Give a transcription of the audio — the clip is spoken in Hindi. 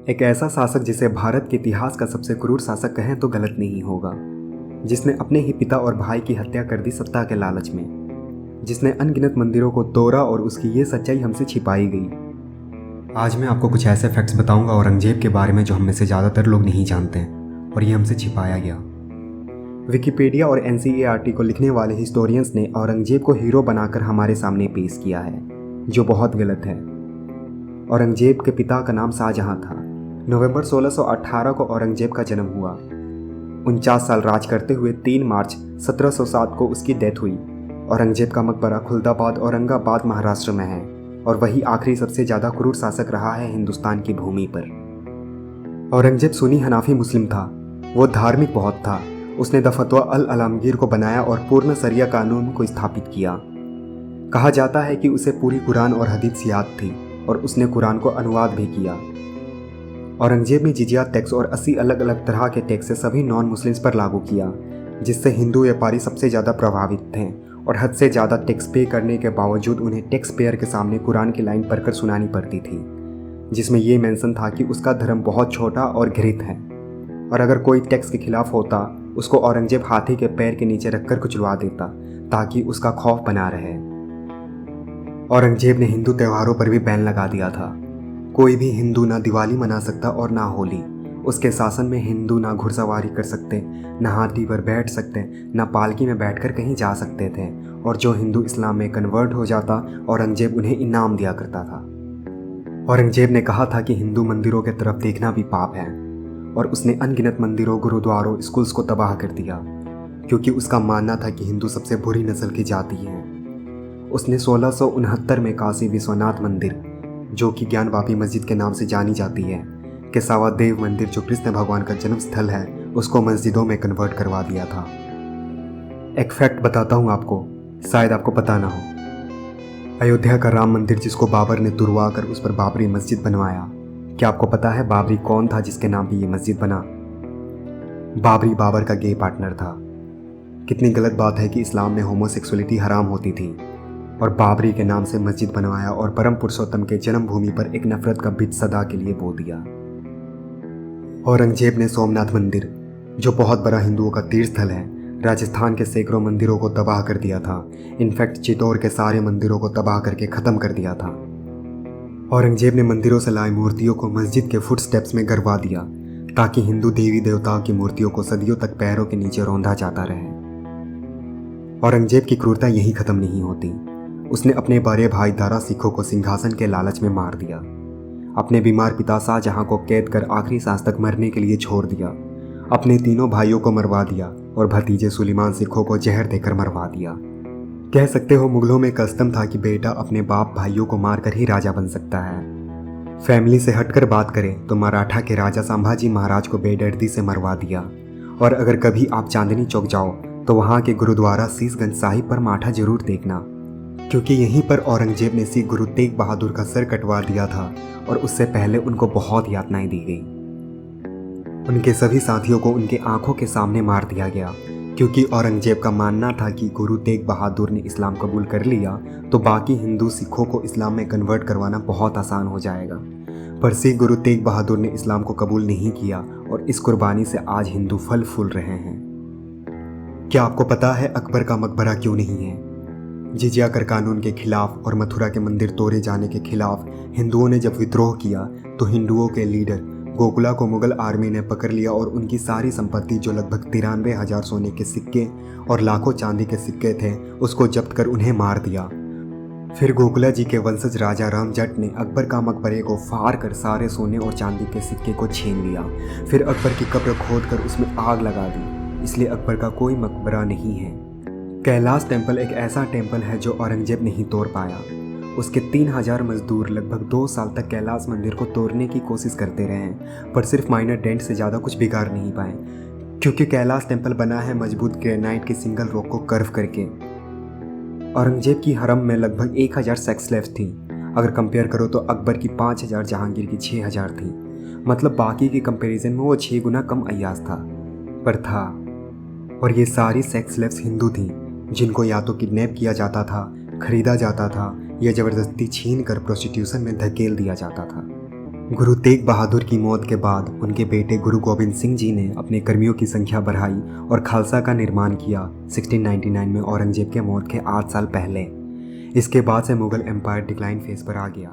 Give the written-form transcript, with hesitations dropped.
एक ऐसा शासक जिसे भारत के इतिहास का सबसे क्रूर शासक कहें तो गलत नहीं होगा, जिसने अपने ही पिता और भाई की हत्या कर दी सत्ता के लालच में, जिसने अनगिनत मंदिरों को तोड़ा और उसकी ये सच्चाई हमसे छिपाई गई। आज मैं आपको कुछ ऐसे फैक्ट्स बताऊंगा औरंगजेब के बारे में जो हम में से ज़्यादातर लोग नहीं जानते हैं और ये हमसे छिपाया गया। विकिपीडिया और एनसीईआरटी को लिखने वाले हिस्टोरियंस ने औरंगजेब को हीरो बनाकर हमारे सामने पेश किया है, जो बहुत गलत है। औरंगजेब के पिता का नाम शाहजहां था। नवंबर 1618 को औरंगजेब का जन्म हुआ। 49 साल राज करते हुए 3 मार्च 1707 को उसकी डेथ हुई। औरंगजेब का मकबरा खुलदाबाद औरंगाबाद महाराष्ट्र में है और वही आखिरी सबसे ज़्यादा क्रूर शासक रहा है हिंदुस्तान की भूमि पर। औरंगजेब सुन्नी हनाफी मुस्लिम था। वो धार्मिक बहुत था। उसने दफतवा अल आलमगीर को बनाया और पूर्ण शरिया कानून को स्थापित किया। कहा जाता है कि उसे पूरी कुरान और हदीस याद थी और उसने कुरान को अनुवाद भी किया। औरंगजेब ने जिजिया टैक्स और 80 अलग अलग तरह के टैक्स से सभी नॉन मुस्लिम्स पर लागू किया, जिससे हिंदू व्यापारी सबसे ज़्यादा प्रभावित थे और हद से ज़्यादा टैक्स पे करने के बावजूद उन्हें टैक्स पेयर के सामने कुरान की लाइन पढ़कर सुनानी पड़ती थी, जिसमें ये मेंशन था कि उसका धर्म बहुत छोटा और घृत है और अगर कोई टैक्स के खिलाफ होता उसको औरंगजेब हाथी के पैर के नीचे रखकर कुचलवा देता ताकि उसका खौफ बना रहे। औरंगजेब ने हिंदू त्योहारों पर भी बैन लगा दिया था। कोई भी हिंदू ना दिवाली मना सकता और ना होली। उसके शासन में हिंदू ना घुड़सवारी कर सकते, ना हाथी पर बैठ सकते, ना पालकी में बैठकर कहीं जा सकते थे और जो हिंदू इस्लाम में कन्वर्ट हो जाता औरंगजेब उन्हें इनाम दिया करता था। औरंगजेब ने कहा था कि हिंदू मंदिरों के तरफ देखना भी पाप है और उसने अनगिनत मंदिरों, गुरुद्वारों, स्कूल्स को तबाह कर दिया क्योंकि उसका मानना था कि हिंदू सबसे बुरी नस्ल की जाति है। उसने 1669 में काशी विश्वनाथ मंदिर, जो कि ज्ञानवापी मस्जिद के नाम से जानी जाती है, केसावा देव मंदिर जो कृष्ण भगवान का जन्म स्थल है, उसको मस्जिदों में कन्वर्ट करवा दिया था। एक फैक्ट बताता हूँ आपको, शायद आपको पता ना हो। अयोध्या का राम मंदिर जिसको बाबर ने तुड़वा कर उस पर बाबरी मस्जिद बनवाया, क्या आपको पता है बाबरी कौन था जिसके नाम पे ये मस्जिद बना? बाबरी बाबर का गे पार्टनर था। कितनी गलत बात है कि इस्लाम में होमोसेक्सुअलिटी हराम होती थी और बाबरी के नाम से मस्जिद बनवाया और परम पुरुषोत्तम के जन्मभूमि पर एक नफरत का बीज सदा के लिए बो दिया। औरंगजेब ने सोमनाथ मंदिर, जो बहुत बड़ा हिंदुओं का तीर्थ स्थल है, राजस्थान के सैकड़ों मंदिरों को तबाह कर दिया था। इनफैक्ट चित्तौड़ के सारे मंदिरों को तबाह करके ख़त्म कर दिया था। औरंगजेब ने मंदिरों से लाई मूर्तियों को मस्जिद के फुट स्टेप्स में गड़वा दिया ताकि हिंदू देवी देवताओं की मूर्तियों को सदियों तक पैरों के नीचे रौंदा जाता रहे। औरंगजेब की क्रूरता यहीं ख़त्म नहीं होती। उसने अपने बड़े भाई दारा सिखों को सिंहासन के लालच में मार दिया। अपने बीमार पिता शाहजहां को कैद कर आखिरी सांस तक मरने के लिए छोड़ दिया। अपने तीनों भाइयों को मरवा दिया और भतीजे सुलेमान सिखों को जहर देकर मरवा दिया। कह सकते हो मुगलों में कस्टम था कि बेटा अपने बाप भाइयों को मारकर ही राजा बन सकता है। फैमिली से हटकर बात करें तो मराठा के राजा संभाजी महाराज को बेदर्दी से मरवा दिया। और अगर कभी आप चांदनी चौक जाओ तो वहाँ के गुरुद्वारा शीशगंज साहिब पर माठा जरूर देखना, क्योंकि यहीं पर औरंगजेब ने सिख गुरु तेग बहादुर का सर कटवा दिया था और उससे पहले उनको बहुत यातनाएं दी गई। उनके सभी साथियों को उनके आंखों के सामने मार दिया गया क्योंकि औरंगजेब का मानना था कि गुरु तेग बहादुर ने इस्लाम कबूल कर लिया तो बाकी हिंदू सिखों को इस्लाम में कन्वर्ट करवाना बहुत आसान हो जाएगा। पर सिख गुरु तेग बहादुर ने इस्लाम को कबूल नहीं किया और इस कुर्बानी से आज हिंदू फल फूल रहे हैं। क्या आपको पता है अकबर का मकबरा क्यों नहीं है? जिजिया कर कानून के खिलाफ और मथुरा के मंदिर तोड़े जाने के खिलाफ हिंदुओं ने जब विद्रोह किया तो हिंदुओं के लीडर गोकुला को मुगल आर्मी ने पकड़ लिया और उनकी सारी संपत्ति जो लगभग 93,000 सोने के सिक्के और लाखों चांदी के सिक्के थे उसको जब्त कर उन्हें मार दिया। फिर गोकुला जी के वंशज राजा राम जट ने अकबर का मकबरे को फाड़ कर सारे सोने और चांदी के सिक्के को छीन लिया। फिर अकबर की कब्र खोद कर उसमें आग लगा दी, इसलिए अकबर का कोई मकबरा नहीं है। कैलाश टेम्पल एक ऐसा टेम्पल है जो औरंगजेब नहीं तोड़ पाया। उसके 3000 मजदूर लगभग 2 साल तक कैलाश मंदिर को तोड़ने की कोशिश करते रहे, पर सिर्फ माइनर डेंट से ज़्यादा कुछ बिगाड़ नहीं पाए, क्योंकि कैलाश टेम्पल बना है मजबूत ग्रेनाइट के सिंगल रॉक को कर्व करके। औरंगजेब की हरम में लगभग 1000 सेक्स स्लेव्स थी। अगर कंपेयर करो तो अकबर की 5000, जहांगीर की 6000 थी। मतलब बाकी के कंपेरिजन में वो 6 गुना कम अय्याज था, पर था। और ये सारी सेक्स स्लेव्स हिंदू थी जिनको या तो किडनैप किया जाता था, खरीदा जाता था या ज़बरदस्ती छीन कर प्रोस्टिट्यूशन में धकेल दिया जाता था। गुरु तेग बहादुर की मौत के बाद उनके बेटे गुरु गोबिंद सिंह जी ने अपने कर्मियों की संख्या बढ़ाई और खालसा का निर्माण किया 1699 में औरंगजेब के मौत के 8 साल पहले। इसके बाद से मुगल एम्पायर डिक्लाइन फेज पर आ गया।